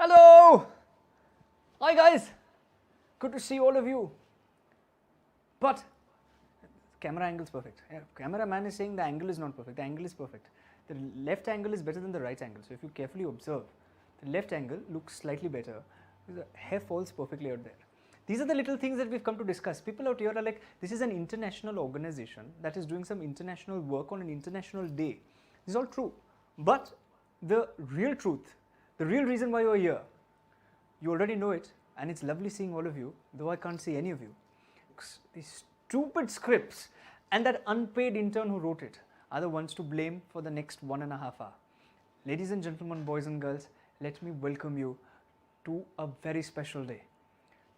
Hello! Hi guys! Good to see all of you. But camera angle is perfect. Yeah, cameraman is saying the angle is not perfect. The angle is perfect. The left angle is better than the right angle. So if you carefully observe, the left angle looks slightly better. The hair falls perfectly out there. These are the little things that we've come to discuss. People out here are like, this is an international organization that is doing some international work on an international day. This is all true. But the real truth, the real reason why you're here, you already know it, and it's lovely seeing all of you, though I can't see any of you. These stupid scripts and that unpaid intern who wrote it are the ones to blame for the next 1.5 hours. Ladies and gentlemen, boys and girls, let me welcome you to a very special day.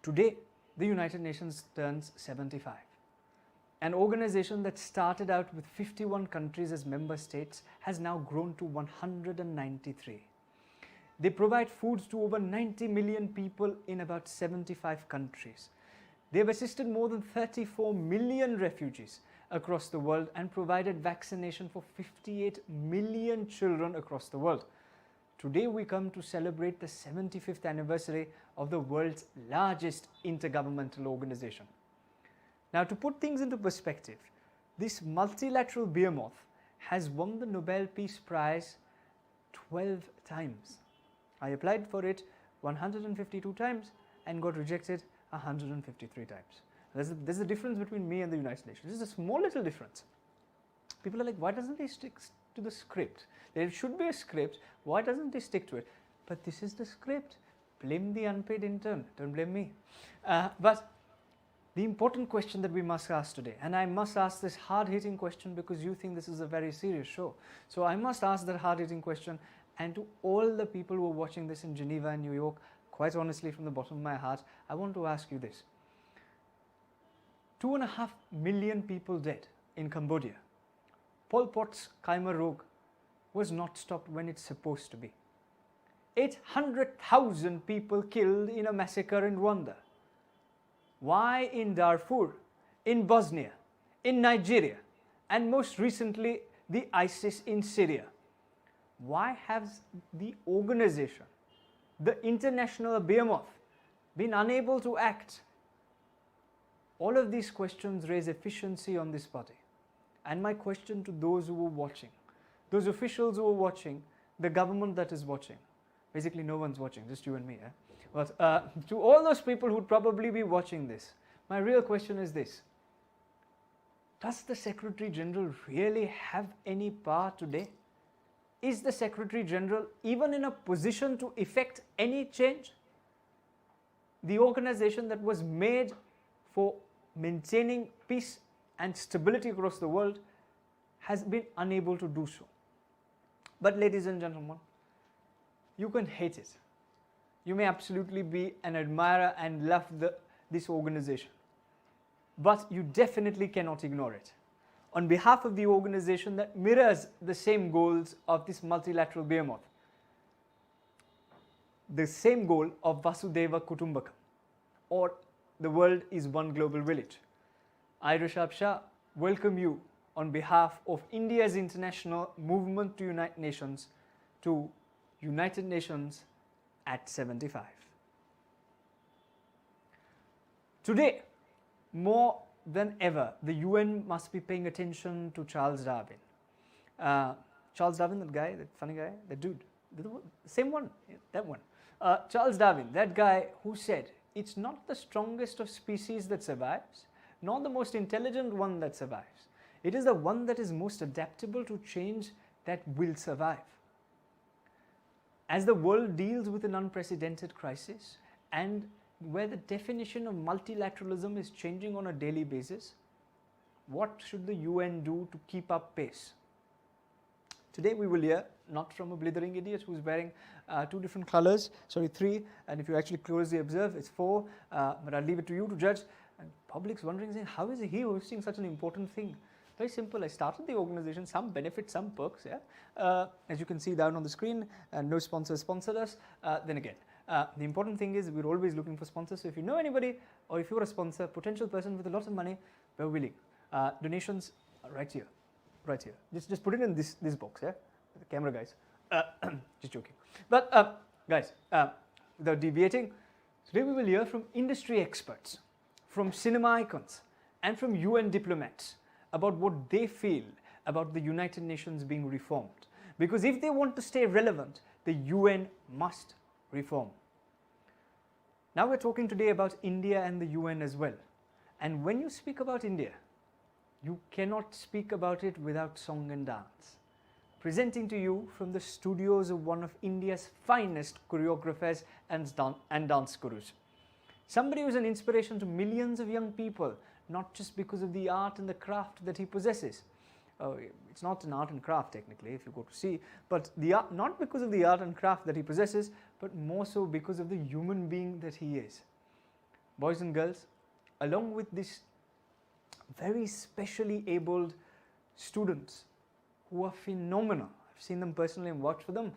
Today, the United Nations turns 75. An organization that started out with 51 countries as member states has now grown to 193. They provide foods to over 90 million people in about 75 countries. They have assisted more than 34 million refugees across the world and provided vaccination for 58 million children across the world. Today we come to celebrate the 75th anniversary of the world's largest intergovernmental organization. Now, to put things into perspective, this multilateral behemoth has won the Nobel Peace Prize 12 times. I applied for it 152 times and got rejected 153 times. There's a difference between me and the United Nations. This is a small little difference. People are like, why doesn't he stick to the script? There should be a script. Why doesn't he stick to it? But this is the script. Blame the unpaid intern. Don't blame me. But the important question that we must ask today, and I must ask this hard-hitting question because you think this is a very serious show. So I must ask that hard-hitting question, and to all the people who are watching this in Geneva and New York, quite honestly from the bottom of my heart, I want to ask you this. 2.5 million people dead in Cambodia. Pol Pot's Khmer Rouge was not stopped when it's supposed to be. 800,000 people killed in a massacre in Rwanda. Why in Darfur, in Bosnia, in Nigeria, and most recently the ISIS in Syria? Why has the organization, the international behemoth, been unable to act? All of these questions raise efficiency on this body. And my question to those who are watching, those officials who are watching, the government that is watching, basically no one's watching, just you and me. But to all those people who would probably be watching this, my real question is this. Does the Secretary General really have any power today? Is the Secretary General even in a position to effect any change? The organization that was made for maintaining peace and stability across the world has been unable to do so. But ladies and gentlemen, you can hate it. You may absolutely be an admirer and love this organization. But you definitely cannot ignore it. On behalf of the organization that mirrors the same goals of this multilateral behemoth, the same goal of Vasudhaiva Kutumbakam, or the world is one global village, I, Rishabh Shah, welcome you on behalf of India's international movement to United Nations to United Nations at 75. Today, more than ever, the UN must be paying attention to Charles Darwin. Charles Darwin, that guy, that funny guy, that dude, the same one, that one. Charles Darwin, that guy who said, it's not the strongest of species that survives, nor the most intelligent one that survives. It is the one that is most adaptable to change that will survive. As the world deals with an unprecedented crisis and where the definition of multilateralism is changing on a daily basis, what should the UN do to keep up pace? Today we will hear not from a blithering idiot who's wearing 2 different colors, sorry 3, and if you actually closely observe it's 4, but I'll leave it to you to judge. And public's wondering, saying, how is he hosting such an important thing? Very simple. I started the organization, some benefits, some perks. Yeah, as you can see down on the screen, no sponsors sponsored us. Then again, the important thing is we're always looking for sponsors. So if you know anybody, or if you're a sponsor, potential person with a lot of money, we're willing. Donations right here, right here. Just put it in this box. Yeah, the camera guys. Just joking. But guys, without deviating, today we will hear from industry experts, from cinema icons, and from UN diplomats about what they feel about the United Nations being reformed. Because if they want to stay relevant, the UN must reform. Now we're talking today about India and the UN as well. And when you speak about India, you cannot speak about it without song and dance. Presenting to you from the studios of one of India's finest choreographers and dance gurus. Somebody who's an inspiration to millions of young people, not just because of the art and the craft that he possesses. It's not an art and craft technically if you go to see, but not because of the art and craft that he possesses, but more so because of the human being that he is. Boys and girls, along with these very specially abled students who are phenomenal, I've seen them personally and worked for them,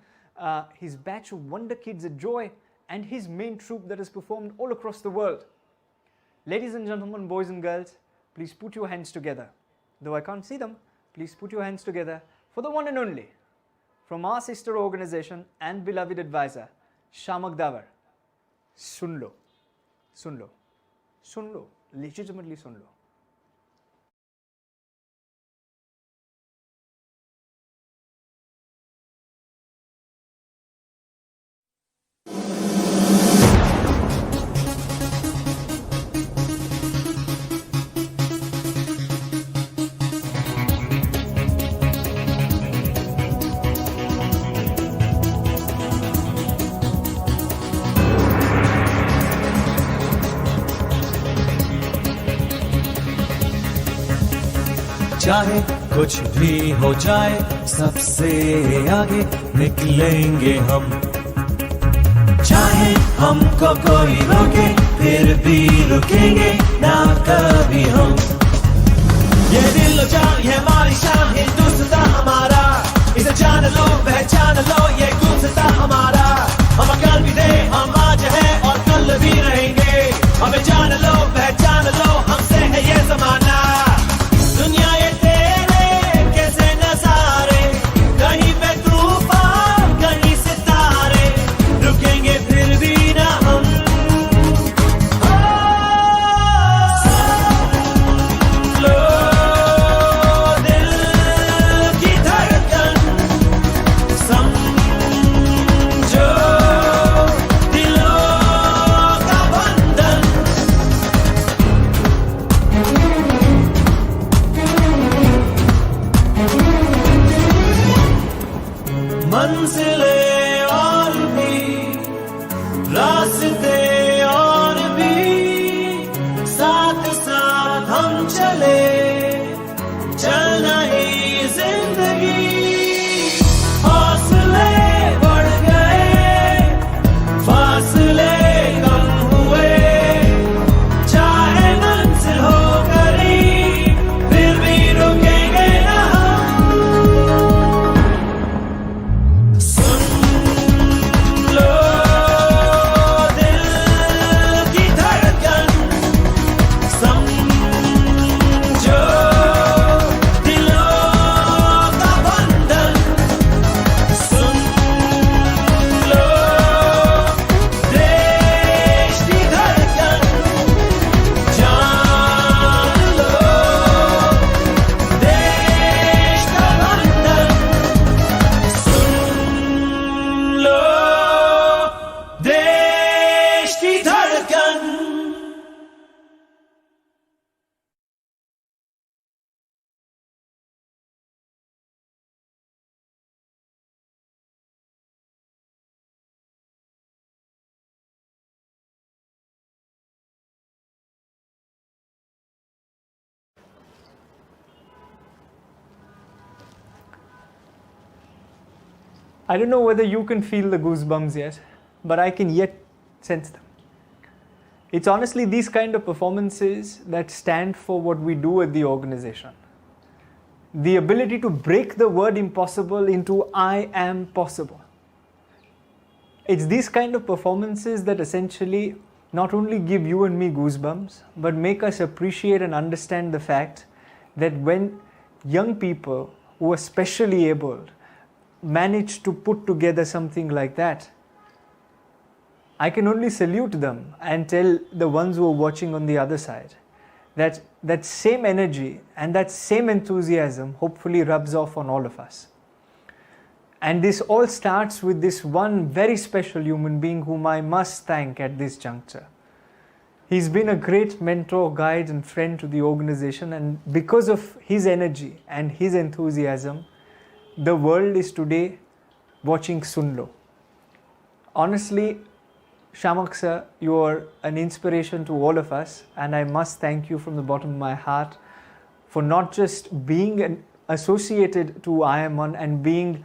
his batch of wonder kids at Joy, and his main troupe that has performed all across the world. Ladies and gentlemen, boys and girls, please put your hands together. Though I can't see them, please put your hands together for the one and only, from our sister organization and beloved advisor, Shiamak Davar. Sun lo, sun lo, sun lo, legitimately sun lo. चाहे कुछ भी हो जाए सबसे आगे निकलेंगे हम, चाहे हमको कोई रोके फिर भी रुकेंगे ना कभी हम। ये दिल जान ये हमारी शान, हिंदुस्तान हमारा, इसे जान लो पहचान लो, ये गुलसिता हमारा। हम कल भी थे, हम आज है और कल भी रहेंगे, हमें जान लो पहचान लो, हमसे है ये जमाना। दुनिया ये तेरे कैसे नजारे, कहीं पे तूफान कहीं सितारे, रुकेंगे फिर भी ना हम। सुन लो दिल की धड़कन, समझो दिलों का बंधन। मंजिलें और भी, रास्ते और भी, साथ साथ हम चले, चलना ही जिंदगी। हौसले बढ़ गए, फासले कम हुए, चाहे मंजिल हो करीब, फिर भी रुकेंगे ना हम। सुन लो दिल की धड़कन, समझो दिलों का बंधन। सुन लो देश की धड़कन, जान लो देश का बंधन। सुन लो देश की धड़कन। I don't know whether you can feel the goosebumps yet, but I can yet sense them. It's honestly these kind of performances that stand for what we do at the organization. The ability to break the word impossible into I am possible. It's these kind of performances that essentially not only give you and me goosebumps, but make us appreciate and understand the fact that when young people who are specially abled manage to put together something like that, I can only salute them and tell the ones who are watching on the other side that that same energy and that same enthusiasm hopefully rubs off on all of us. And this all starts with this one very special human being whom I must thank at this juncture. He's been a great mentor, guide and friend to the organization, and because of his energy and his enthusiasm, the world is today watching Sunlo. Honestly, Shiamak sir, you are an inspiration to all of us, and I must thank you from the bottom of my heart for not just being associated to I.I.M.U.N and being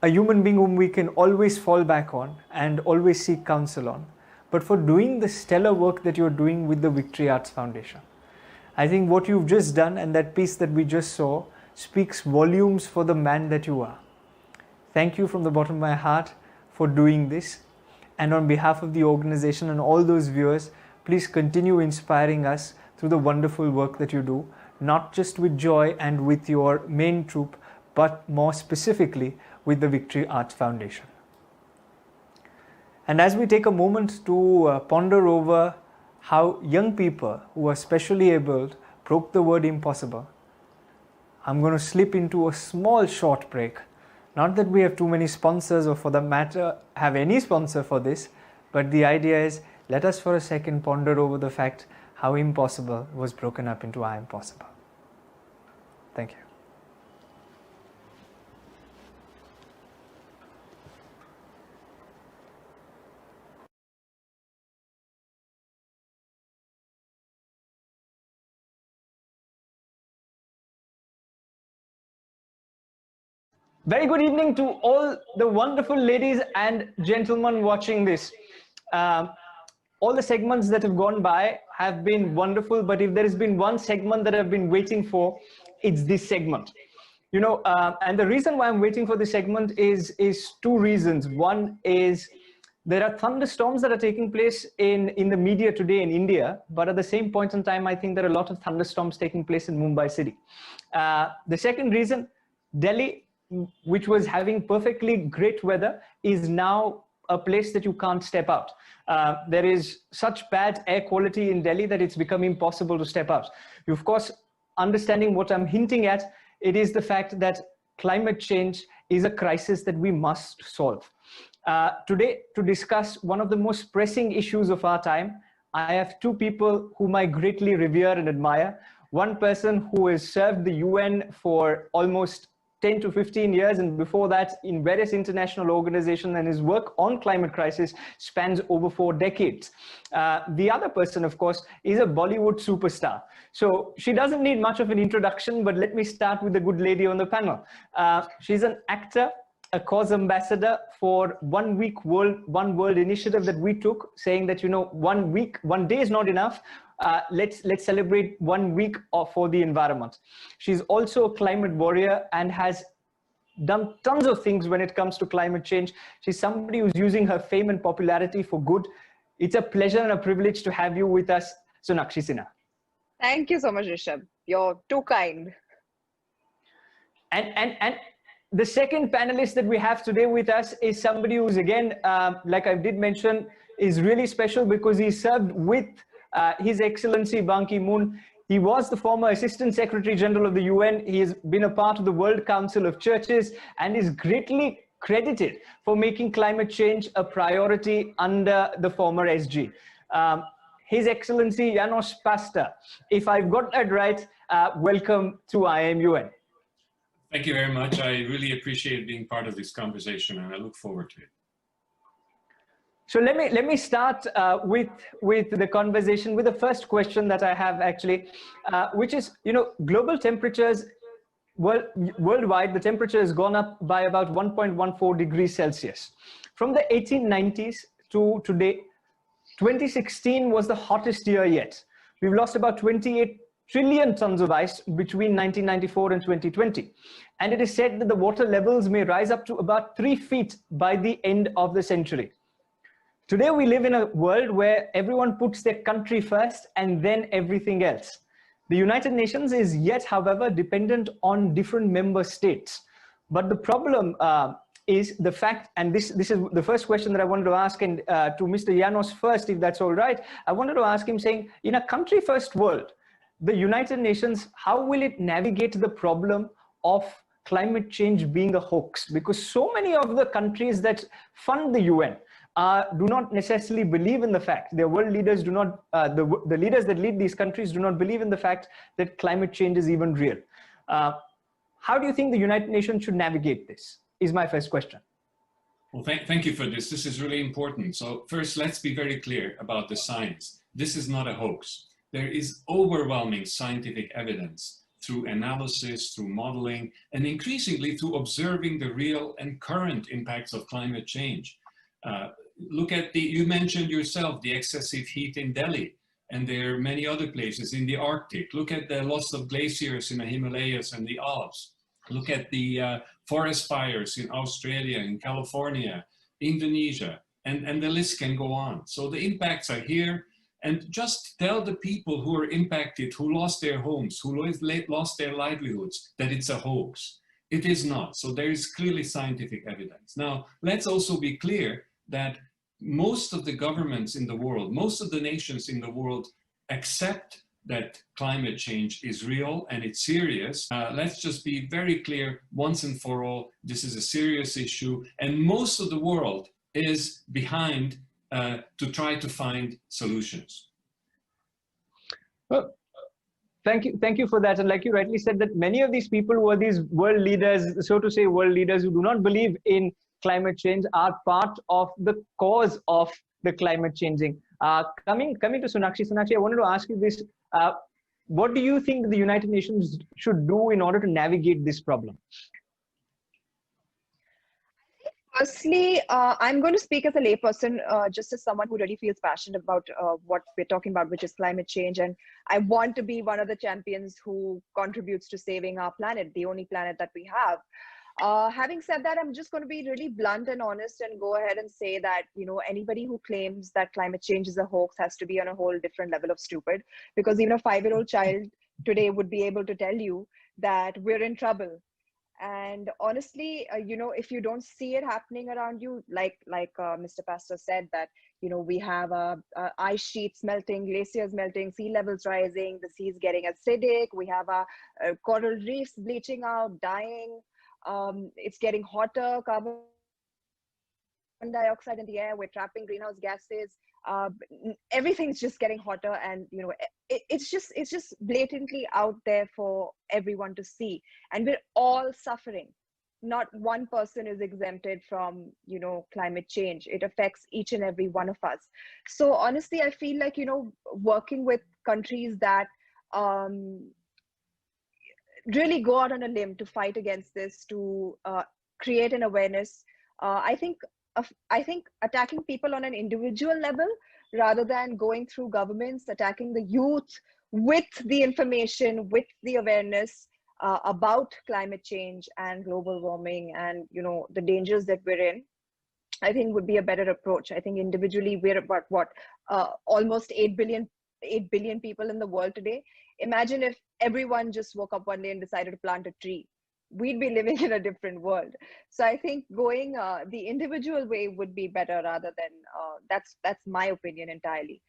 a human being whom we can always fall back on and always seek counsel on, but for doing the stellar work that you're doing with the Victory Arts Foundation. I think what you've just done and that piece that we just saw speaks volumes for the man that you are. Thank you from the bottom of my heart for doing this. And on behalf of the organization and all those viewers, please continue inspiring us through the wonderful work that you do, not just with Joy and with your main troupe, but more specifically with the Victory Arts Foundation. And as we take a moment to ponder over how young people who are specially abled broke the word impossible, I'm going to slip into a small short break. Not that we have too many sponsors or for that matter have any sponsor for this, but the idea is let us for a second ponder over the fact how impossible was broken up into I am possible. Thank you. Very good evening to all the wonderful ladies and gentlemen watching this. All the segments that have gone by have been wonderful, but if there has been one segment that I've been waiting for, it's this segment. You know, and the reason why I'm waiting for this segment is two reasons. One is there are thunderstorms that are taking place in the media today in India, but at the same point in time, I think there are a lot of thunderstorms taking place in Mumbai city. The second reason, Delhi, which was having perfectly great weather, is now a place that you can't step out. There is such bad air quality in Delhi that it's become impossible to step out. You, of course, understanding what I'm hinting at, it is the fact that climate change is a crisis that we must solve. Today, to discuss one of the most pressing issues of our time, I have two people whom I greatly revere and admire. One person who has served the UN for almost 10 to 15 years, and before that in various international organizations, and his work on climate crisis spans over 4 decades. The other person, of course, is a Bollywood superstar. So she doesn't need much of an introduction, but let me start with the good lady on the panel. She's an actor, a cause ambassador for One World initiative that we took, saying that, you know, 1 day is not enough. Let's celebrate 1 week for the environment. She's also a climate warrior and has done tons of things when it comes to climate change. She's somebody who's using her fame and popularity for good. It's a pleasure and a privilege to have you with us, Sonakshi Sinha. Thank you so much, Rishabh. You're too kind. And the second panelist that we have today with us is somebody who's, again, like I did mention, is really special because he served with His Excellency Ban Ki-moon. He was the former Assistant Secretary General of the UN. He has been a part of the World Council of Churches and is greatly credited for making climate change a priority under the former SG. His Excellency Janos Pasztor, if I've got that right, welcome to I.I.M.U.N. Thank you very much. I really appreciate being part of this conversation, and I look forward to it. So let me start with the conversation with the first question that I have actually, which is, you know, global temperatures worldwide, the temperature has gone up by about 1.14 degrees Celsius. From the 1890s to today, 2016 was the hottest year yet. We've lost about 28 trillion tons of ice between 1994 and 2020. And it is said that the water levels may rise up to about 3 feet by the end of the century. Today, we live in a world where everyone puts their country first and then everything else. The United Nations is yet, however, dependent on different member states. But the problem is the fact, and this is the first question that I wanted to ask, and to Mr. Janos first, if that's all right. I wanted to ask him, saying, in a country first world, the United Nations, how will it navigate the problem of climate change being a hoax? Because so many of the countries that fund the UN do not necessarily believe in the fact, their world leaders do not, the leaders that lead these countries do not believe in the fact that climate change is even real. How do you think the United Nations should navigate this, is my first question. Well, thank you for this. This is really important. So first, let's be very clear about the science. This is not a hoax. There is overwhelming scientific evidence through analysis, through modeling, and increasingly through observing the real and current impacts of climate change. Look at you mentioned yourself, the excessive heat in Delhi, and there are many other places in the Arctic. Look at the loss of glaciers in the Himalayas and the Alps. Look at the forest fires in Australia, in California, Indonesia, and the list can go on. So the impacts are here, and just tell the people who are impacted, who lost their homes, who lost their livelihoods, that it's a hoax. It is not. So there is clearly scientific evidence. Now, let's also be clear that most of the governments in the world, most of the nations in the world accept that climate change is real and it's serious. Let's just be very clear once and for all, this is a serious issue, and most of the world is behind to try to find solutions. Well, thank you for that. And like you rightly said, that many of these people who are these world leaders, so to say, world leaders who do not believe in climate change, are part of the cause of the climate changing. Coming to Sonakshi. Sonakshi, I wanted to ask you this. What do you think the United Nations should do in order to navigate this problem? Firstly, I'm going to speak as a layperson, just as someone who really feels passionate about what we're talking about, which is climate change. And I want to be one of the champions who contributes to saving our planet, the only planet that we have. Having said that, I'm just going to be really blunt and honest and go ahead and say that, you know, anybody who claims that climate change is a hoax has to be on a whole different level of stupid, because even a 5-year-old child today would be able to tell you that we're in trouble. And honestly, you know, if you don't see it happening around you, like Mr. Pasztor said, that, you know, we have ice sheets melting, glaciers melting, sea levels rising, the seas getting acidic, we have coral reefs bleaching out, dying. It's getting hotter, carbon dioxide in the air, we're trapping greenhouse gases, everything's just getting hotter, and you know, it's just blatantly out there for everyone to see, and we're all suffering. Not one person is exempted from, you know, climate change. It affects each and every one of us. So honestly, I feel like, you know, working with countries that really go out on a limb to fight against this, to create an awareness. I think attacking people on an individual level, rather than going through governments, attacking the youth with the information, with the awareness about climate change and global warming and, you know, the dangers that we're in, I think would be a better approach. I think individually we're about almost 8 billion people in the world today. Imagine if everyone just woke up one day and decided to plant a tree. We'd be living in a different world. So I think going the individual way would be better, rather than that's my opinion entirely.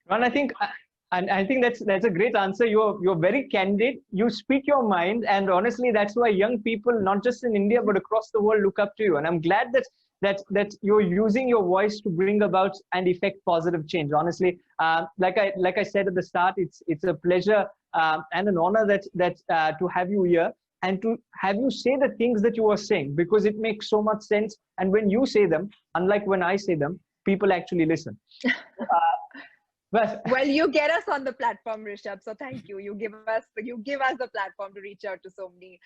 Well, I think that's a great answer. You're very candid. You speak your mind, and honestly, that's why young people, not just in India but across the world, look up to you. And I'm glad that you're using your voice to bring about and effect positive change. Honestly, like I said at the start, it's a pleasure and an honor that to have you here and to have you say the things that you are saying, because it makes so much sense. And when you say them, unlike when I say them, people actually listen. Well, you get us on the platform, Rishabh. So thank you. You give us the platform to reach out to so many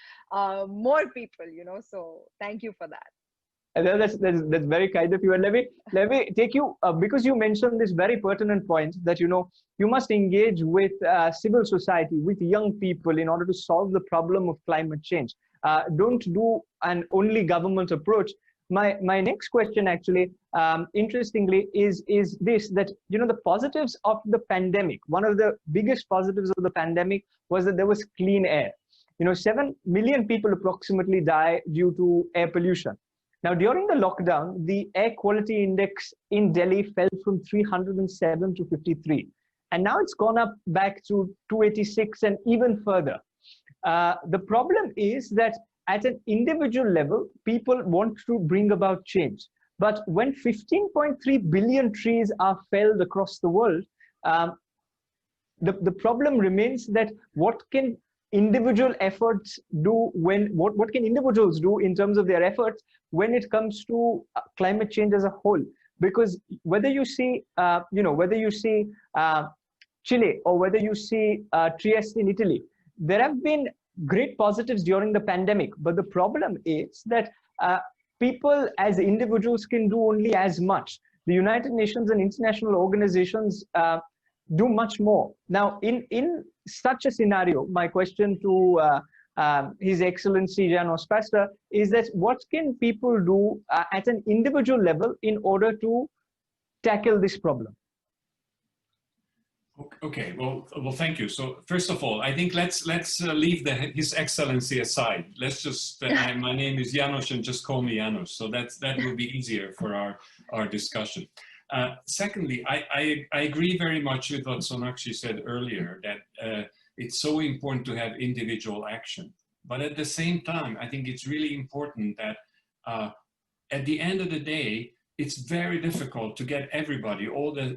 more people. You know. So thank you for that. That's very kind of you. And let me take you, because you mentioned this very pertinent point that, you know, you must engage with civil society, with young people, in order to solve the problem of climate change. Don't do an only government approach. My next question, actually, interestingly, is this, that, you know, the positives of the pandemic, one of the biggest positives of the pandemic was that there was clean air. 7 million people approximately die due to air pollution. Now, during the lockdown, the air quality index in Delhi fell from 307 to 53. And now it's gone up back to 286 and even further. The problem is that at an individual level, people want to bring about change. But when 15.3 billion trees are felled across the world, the problem remains that what can individual efforts do what can individuals do in terms of their efforts when it comes to climate change as a whole? Because whether you see Chile or whether you see Trieste in Italy, there have been great positives during the pandemic, but the problem is that people as individuals can do only as much. The United Nations and international organizations do much more. Now, in such a scenario, my question to His Excellency Janos Pasztor is that what can people do at an individual level in order to tackle this problem? Okay, well, thank you. So first of all, I think let's leave His Excellency aside. Let's just, my name is Janos and just call me Janos. So that will be easier for our discussion. Secondly, I agree very much with what Sonakshi said earlier, that it's so important to have individual action. But at the same time, I think it's really important that at the end of the day, it's very difficult to get everybody, all the